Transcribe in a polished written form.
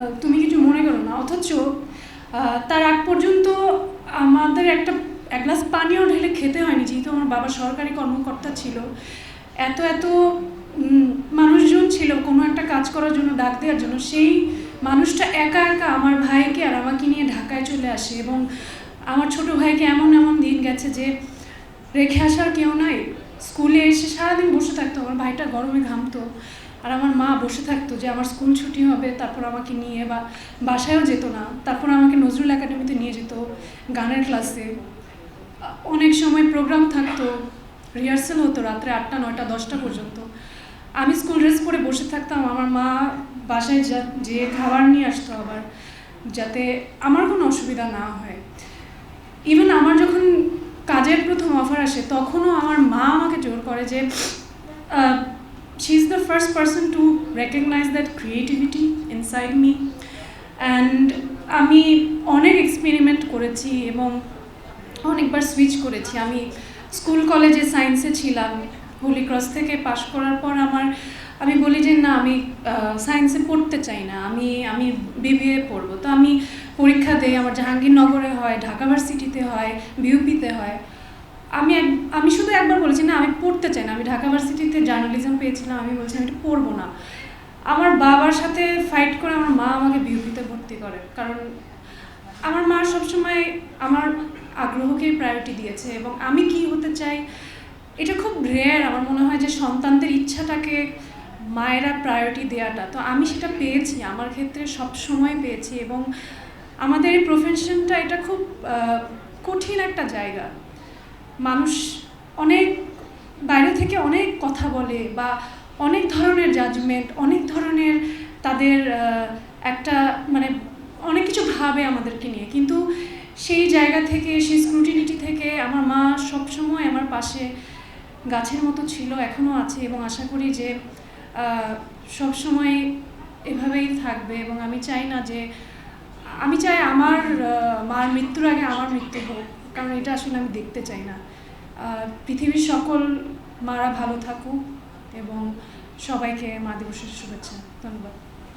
তুমি কিছু মনে করো না, অথচ তার আগ পর্যন্ত আমাদের এক গ্লাস পানিও ঢেলে খেতে হয়নি, যেহেতু আমার বাবা সরকারি কর্মকর্তা ছিল। এত এত মানুষজন ছিল কোনো একটা কাজ করার জন্য, ডাক দেওয়ার জন্য। সেই মানুষটা একা একা আমার ভাইকে আর আমাকে নিয়ে ঢাকায় চলে আসে, এবং আমার ছোট ভাইকে এমন এমন দিন গেছে যে রেখে আসার কেউ নাই। স্কুলে এসে সারাদিন বসে থাকতো, আমার ভাইটা গরমে ঘামতো, আর আমার মা বসে থাকতো যে আমার স্কুল ছুটি হবে, তারপর আমাকে নিয়ে, বা বাসায়ও যেত না, তারপর আমাকে নজরুল একাডেমিতে নিয়ে যেত গানের ক্লাসে। অনেক সময় প্রোগ্রাম থাকতো, রিহার্সাল হতো রাত্রে 8টা 9টা 10টা পর্যন্ত। আমি স্কুল ড্রেস পরে বসে থাকতাম, আমার মা বাসায় যে খাবার নিয়ে আসতো আবার, যাতে আমার কোনো অসুবিধা না হয়। ইভেন আমার যখন কাজের প্রথম অফার আসে, তখনও আমার মা আমাকে জোর করে যে she is the first person to recognize that creativity inside me. and আমি অনেক এক্সপেরিমেন্ট করেছি এবং অনেকবার সুইচ করেছি। আমি স্কুল কলেজে সায়েন্সে ছিলাম, হোলি ক্রস থেকে পাশ করার পর আমি বলি যে না, আমি সায়েন্সে পড়তে চাই না, আমি বিবিএ পড়বো। তো আমি পরীক্ষা দিই, আমার জাহাঙ্গীরনগরে হয়, ঢাকা ভার্সিটিতে হয়, বিউপিতে হয়। আমি শুধু একবার বলেছি না, আমি পড়তে চাই না। আমি ঢাকা ভার্সিটিতে জার্নালিজম পেয়েছিলাম, আমি বলছি আমি এটা পড়বো না। আমার বাবার সাথে ফাইট করে আমার মা আমাকে বিউপিতে ভর্তি করে, কারণ আমার মা সবসময় আমার আগ্রহকেই প্রায়োরিটি দিয়েছে, এবং আমি কি হতে চাই এটা খুব রেয়ার। আমার মনে হয় যে সন্তানদের ইচ্ছাটাকে মায়েরা প্রায়োরিটি দেওয়াটা, তো আমি সেটা পেয়েছি, আমার ক্ষেত্রে সব সময় পেয়েছি। এবং আমাদের এই প্রফেশনটা এটা খুব কঠিন একটা জায়গা। মানুষ অনেক বাইরে থেকে অনেক কথা বলে, বা অনেক ধরনের জাজমেন্ট, অনেক ধরনের তাদের একটা মানে অনেক কিছু ভাবে আমাদেরকে নিয়ে, কিন্তু সেই জায়গা থেকে, সেই স্ক্রুটিনিটি থেকে আমার মা সবসময় আমার পাশে গাছের মতো ছিল, এখনও আছে, এবং আশা করি যে সবসময় এভাবেই থাকবে। এবং আমি চাই আমার মার মৃত্যুর আগে আমার মৃত্যু হোক, কারণ এটা আসলে আমি দেখতে চাই না। পৃথিবীর সকল মারা ভালো থাকুক, এবং সবাইকে মা দিবসের শুভেচ্ছা। ধন্যবাদ।